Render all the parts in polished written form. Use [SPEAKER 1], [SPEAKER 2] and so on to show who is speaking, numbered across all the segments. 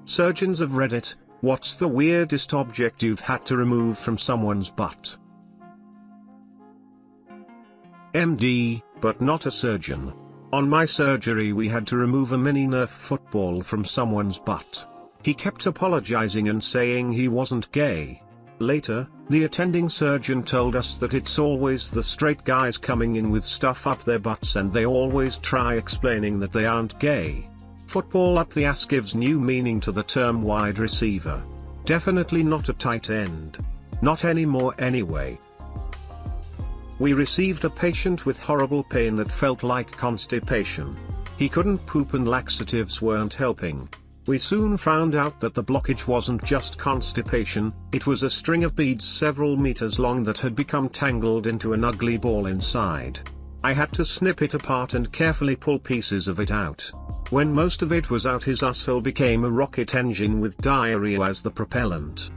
[SPEAKER 1] Surgeons of Reddit, what's the weirdest object you've had to remove from someone's butt? MD, but not a surgeon. On my surgery we had to remove a mini Nerf football from someone's butt. He kept apologizing and saying he wasn't gay. Later, the attending surgeon told us that it's always the straight guys coming in with stuff up their butts and they always try explaining that they aren't gay. Football up the ass gives new meaning to the term wide receiver. Definitely not a tight end. Not anymore anyway. We received a patient with horrible pain that felt like constipation. He couldn't poop and laxatives weren't helping. We soon found out that the blockage wasn't just constipation, it was a string of beads several meters long that had become tangled into an ugly ball inside. I had to snip it apart and carefully pull pieces of it out. When most of it was out, his asshole became a rocket engine with diarrhea as the propellant.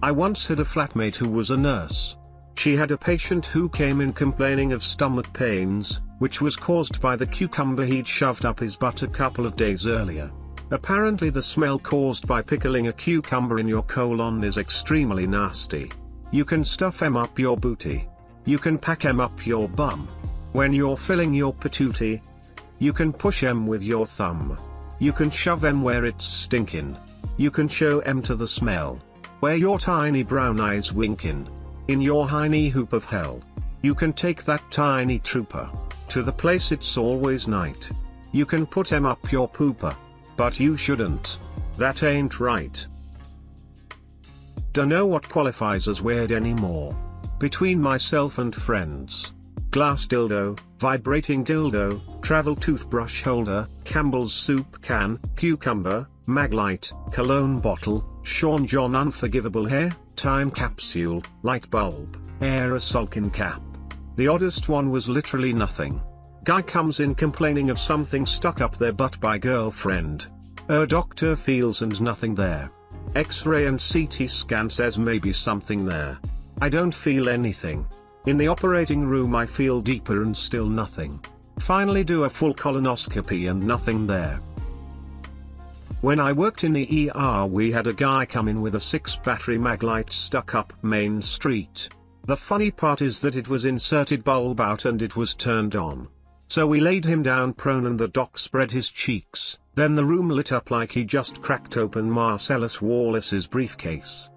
[SPEAKER 1] I once had a flatmate who was a nurse. She had a patient who came in complaining of stomach pains, which was caused by the cucumber he'd shoved up his butt a couple of days earlier. Apparently the smell caused by pickling a cucumber in your colon is extremely nasty. You can stuff 'em up your booty. You can pack 'em up your bum. When you're filling your patootie, you can push 'em with your thumb. You can shove 'em where it's stinkin'. You can show 'em to the smell, where your tiny brown eyes winkin'. In your hiney hoop of hell. You can take that tiny trooper to the place it's always night. You can put 'em up your pooper. But you shouldn't. That ain't right. Dunno what qualifies as weird anymore. Between myself and friends. Glass dildo, vibrating dildo, travel toothbrush holder, Campbell's soup can, cucumber, Maglite, cologne bottle, Sean John unforgivable hair, time capsule, light bulb, aerosol can cap. The oddest one was literally nothing. Guy comes in complaining of something stuck up their butt by girlfriend. Doctor feels and nothing there. X-ray and CT scan says maybe something there. I don't feel anything. In the operating room I feel deeper and still nothing. Finally do a full colonoscopy and nothing there. When I worked in the ER we had a guy come in with a 6-battery Maglite stuck up Main Street. The funny part is that it was inserted bulb out and it was turned on. So we laid him down prone and the doc spread his cheeks, then the room lit up like he just cracked open Marcellus Wallace's briefcase.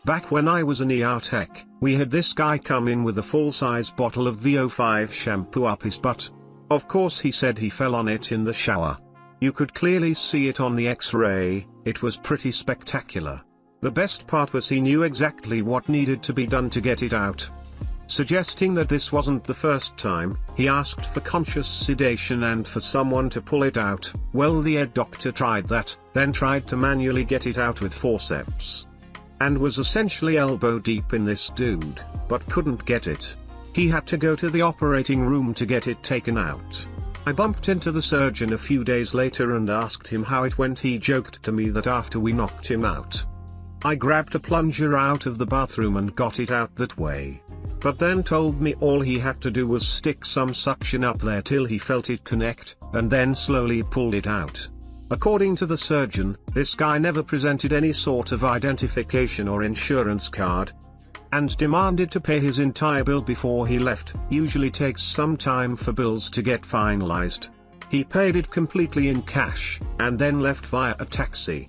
[SPEAKER 1] Back when I was an ER tech, we had this guy come in with a full-size bottle of VO5 shampoo up his butt. Of course he said he fell on it in the shower. You could clearly see it on the X-ray, it was pretty spectacular. The best part was he knew exactly what needed to be done to get it out. Suggesting that this wasn't the first time, he asked for conscious sedation and for someone to pull it out. Well, the doctor tried that, then tried to manually get it out with forceps. And was essentially elbow deep in this dude, but couldn't get it. He had to go to the operating room to get it taken out. I bumped into the surgeon a few days later and asked him how it went. He joked to me that after we knocked him out, I grabbed a plunger out of the bathroom and got it out that way. But then told me all he had to do was stick some suction up there till he felt it connect, and then slowly pulled it out. According to the surgeon, this guy never presented any sort of identification or insurance card, and demanded to pay his entire bill before he left. Usually takes some time for bills to get finalized. He paid it completely in cash, and then left via a taxi.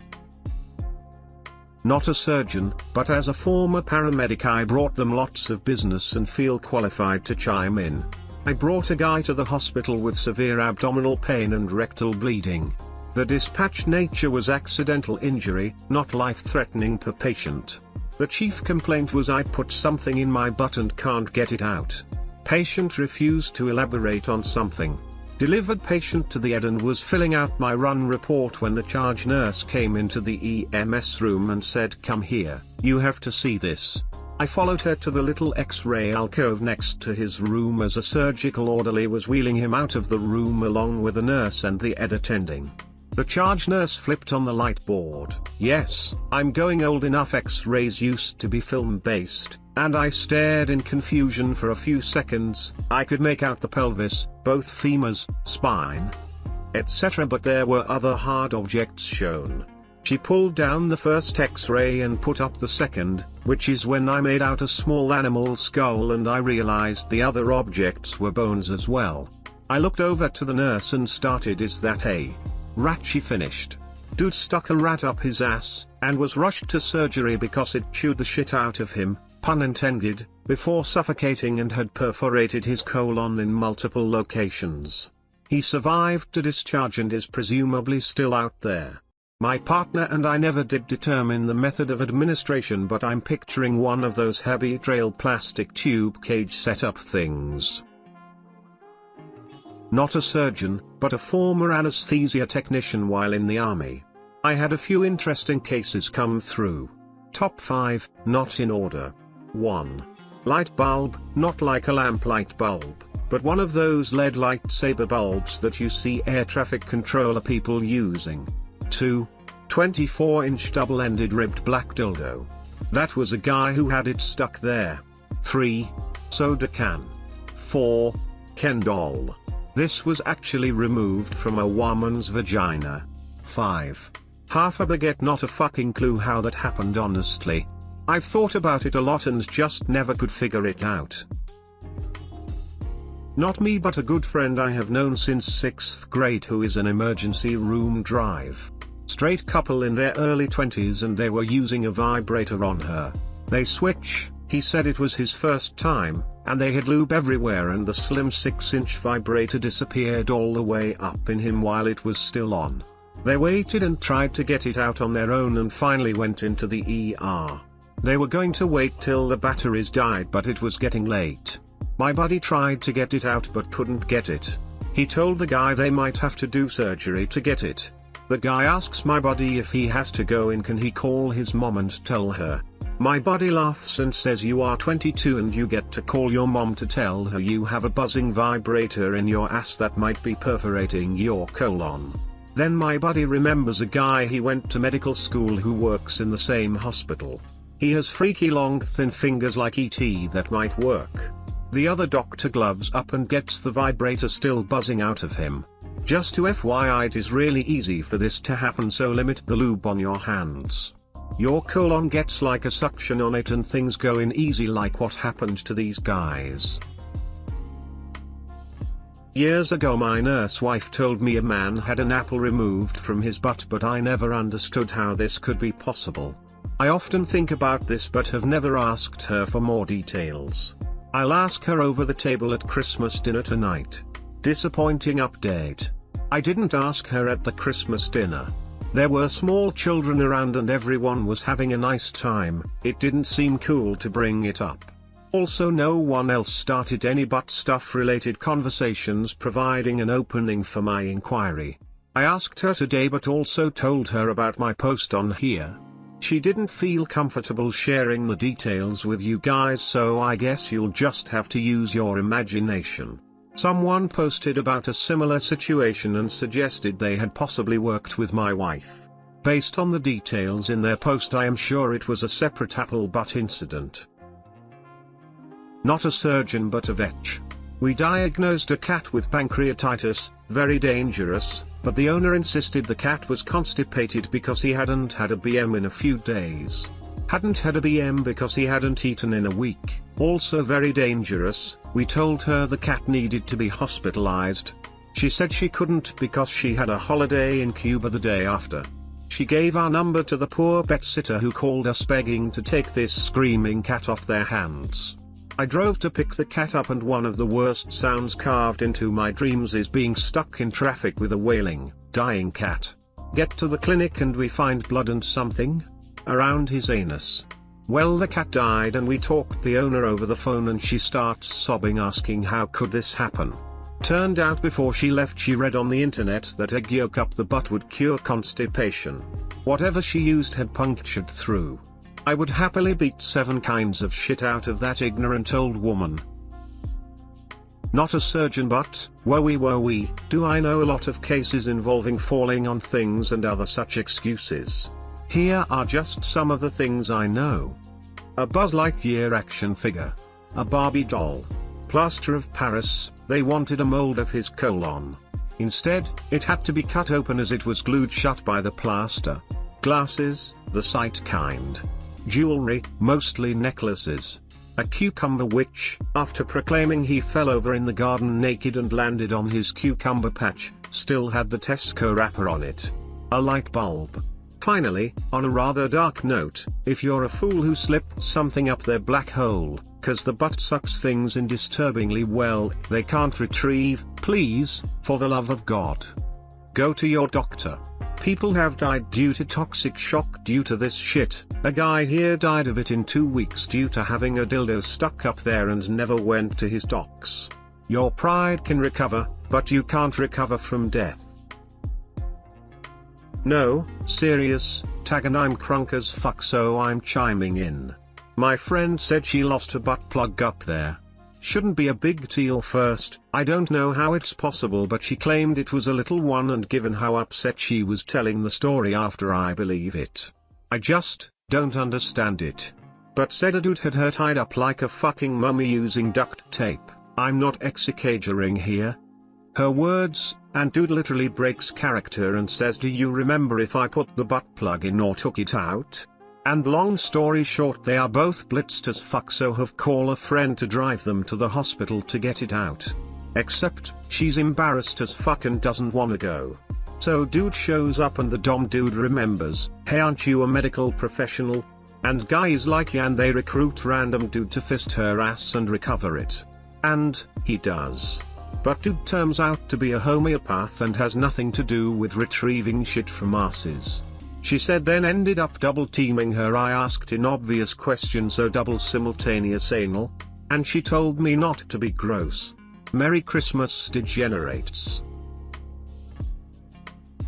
[SPEAKER 1] Not a surgeon, but as a former paramedic I brought them lots of business and feel qualified to chime in. I brought a guy to the hospital with severe abdominal pain and rectal bleeding. The dispatch nature was accidental injury, not life-threatening per patient. The chief complaint was I put something in my butt and can't get it out. Patient refused to elaborate on something. Delivered patient to the ED and was filling out my run report when the charge nurse came into the EMS room and said, "Come here, you have to see this." I followed her to the little X-ray alcove next to his room as a surgical orderly was wheeling him out of the room along with the nurse and the ED attending. The charge nurse flipped on the light board. Yes, I'm going old enough. X-rays used to be film-based, and I stared in confusion for a few seconds. I could make out the pelvis, both femurs, spine. etc., but there were other hard objects shown. She pulled down the first X-ray and put up the second, which is when I made out a small animal skull and I realized the other objects were bones as well. I looked over to the nurse and started, "Is that a rat?" She finished. Dude stuck a rat up his ass, and was rushed to surgery because it chewed the shit out of him, pun intended, before suffocating and had perforated his colon in multiple locations. He survived the discharge and is presumably still out there. My partner and I never did determine the method of administration, but I'm picturing one of those heavy trail plastic tube cage setup things. Not a surgeon, but a former anesthesia technician while in the army. I had a few interesting cases come through. Top 5, not in order. 1. Light bulb, not like a lamp light bulb, but one of those LED lightsaber bulbs that you see air traffic controller people using. 2. 24-inch double-ended ribbed black dildo. That was a guy who had it stuck there. 3. Soda can. 4. Ken doll. This was actually removed from a woman's vagina. 5. Half a baguette. Not a fucking clue how that happened, honestly. I've thought about it a lot and just never could figure it out. Not me, but a good friend I have known since 6th grade who is an emergency room drive. Straight couple in their early 20s, and they were using a vibrator on her. They switch, he said it was his first time, and they had lube everywhere and the slim 6-inch vibrator disappeared all the way up in him while it was still on. They waited and tried to get it out on their own and finally went into the ER. They were going to wait till the batteries died, but it was getting late. My buddy tried to get it out but couldn't get it. He told the guy they might have to do surgery to get it. The guy asks my buddy if he has to go in, can he call his mom and tell her? My buddy laughs and says, "You are 22 and you get to call your mom to tell her you have a buzzing vibrator in your ass that might be perforating your colon." Then my buddy remembers a guy he went to medical school who works in the same hospital. He has freaky long thin fingers like ET that might work. The other doctor gloves up and gets the vibrator still buzzing out of him. Just to FYI, it is really easy for this to happen, so limit the lube on your hands. Your colon gets like a suction on it and things go in easy, like what happened to these guys. Years ago my nurse wife told me a man had an apple removed from his butt, but I never understood how this could be possible. I often think about this but have never asked her for more details. I'll ask her over the table at Christmas dinner tonight. Disappointing update. I didn't ask her at the Christmas dinner. There were small children around and everyone was having a nice time. It didn't seem cool to bring it up. Also, no one else started any butt stuff related conversations, providing an opening for my inquiry. I asked her today but also told her about my post on here. She didn't feel comfortable sharing the details with you guys, so I guess you'll just have to use your imagination. Someone posted about a similar situation and suggested they had possibly worked with my wife. Based on the details in their post, I am sure it was a separate apple butt incident. Not a surgeon but a vet. We diagnosed a cat with pancreatitis, very dangerous, but the owner insisted the cat was constipated because he hadn't had a BM in a few days. Hadn't had a BM because he hadn't eaten in a week, also very dangerous. We told her the cat needed to be hospitalized. She said she couldn't because she had a holiday in Cuba the day after. She gave our number to the poor pet sitter who called us begging to take this screaming cat off their hands. I drove to pick the cat up, and one of the worst sounds carved into my dreams is being stuck in traffic with a wailing, dying cat. Get to the clinic and we find blood and something around his anus. Well, the cat died and we talked the owner over the phone and she starts sobbing, asking how could this happen. Turned out before she left she read on the internet that egg yolk up the butt would cure constipation. Whatever she used had punctured through. I would happily beat 7 kinds of shit out of that ignorant old woman. Not a surgeon but, wowie, do I know a lot of cases involving falling on things and other such excuses. Here are just some of the things I know. A Buzz Lightyear action figure. A Barbie doll. Plaster of Paris, they wanted a mold of his colon. Instead, it had to be cut open as it was glued shut by the plaster. Glasses, the sight kind. Jewelry, mostly necklaces. A cucumber which, after proclaiming he fell over in the garden naked and landed on his cucumber patch, still had the Tesco wrapper on it. A light bulb. Finally, on a rather dark note, if you're a fool who slipped something up their black hole, 'cause the butt sucks things in disturbingly well, they can't retrieve, please, for the love of God, go to your doctor. People have died due to toxic shock due to this shit. A guy here died of it in 2 weeks due to having a dildo stuck up there and never went to his docs. Your pride can recover, but you can't recover from death. No, serious, tag and I'm crunk as fuck, so I'm chiming in. My friend said she lost a butt plug up there. Shouldn't be a big deal first, I don't know how it's possible, but she claimed it was a little one, and given how upset she was telling the story after, I believe it. I just don't understand it. But said a dude had her tied up like a fucking mummy using duct tape. I'm not exaggerating here. Her words, and dude literally breaks character and says, "Do you remember if I put the butt plug in or took it out?" And long story short, they are both blitzed as fuck, so have call a friend to drive them to the hospital to get it out. Except, she's embarrassed as fuck and doesn't wanna go. So dude shows up and the dom dude remembers, "Hey, aren't you a medical professional?" And guy is like, "Yeah," and they recruit random dude to fist her ass and recover it. And, he does. But dude turns out to be a homeopath and has nothing to do with retrieving shit from asses. She said then ended up double teaming her. I asked an obvious question, so double simultaneous anal? And she told me not to be gross. Merry Christmas, degenerates.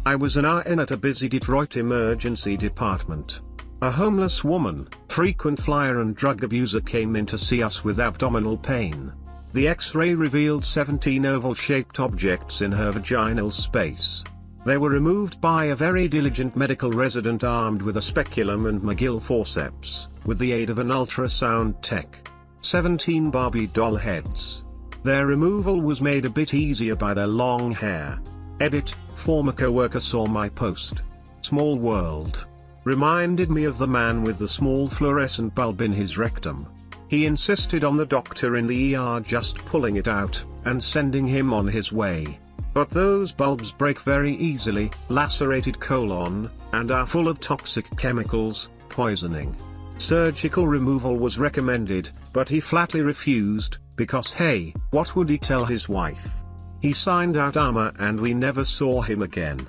[SPEAKER 1] I was an RN at a busy Detroit emergency department. A homeless woman, frequent flyer and drug abuser, came in to see us with abdominal pain. The X-ray revealed 17 oval-shaped objects in her vaginal space. They were removed by a very diligent medical resident armed with a speculum and McGill forceps, with the aid of an ultrasound tech. 17 Barbie doll heads. Their removal was made a bit easier by their long hair. Edit, former co-worker saw my post. Small world. Reminded me of the man with the small fluorescent bulb in his rectum. He insisted on the doctor in the ER just pulling it out, and sending him on his way. But those bulbs break very easily, lacerated colon, and are full of toxic chemicals, poisoning. Surgical removal was recommended, but he flatly refused, because hey, what would he tell his wife? He signed out armor and we never saw him again.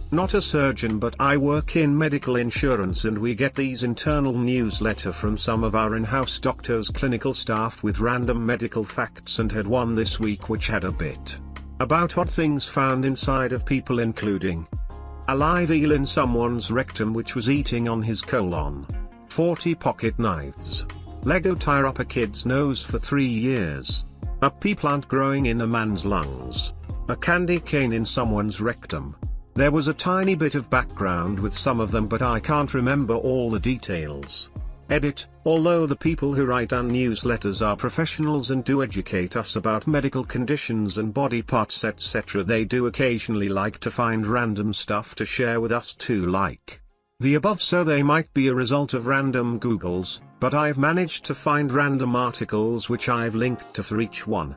[SPEAKER 1] Not a surgeon, but I work in medical insurance and we get these internal newsletter from some of our in-house doctors' clinical staff with random medical facts, and had one this week which had a bit about odd things found inside of people, including a live eel in someone's rectum which was eating on his colon, 40 pocket knives, Lego tire up a kid's nose for 3 years, a pea plant growing in a man's lungs, a candy cane in someone's rectum. There was a tiny bit of background with some of them, but I can't remember all the details. Edit, although the people who write our newsletters are professionals and do educate us about medical conditions and body parts etc., they do occasionally like to find random stuff to share with us too, like the above, so they might be a result of random Googles, but I've managed to find random articles which I've linked to for each one.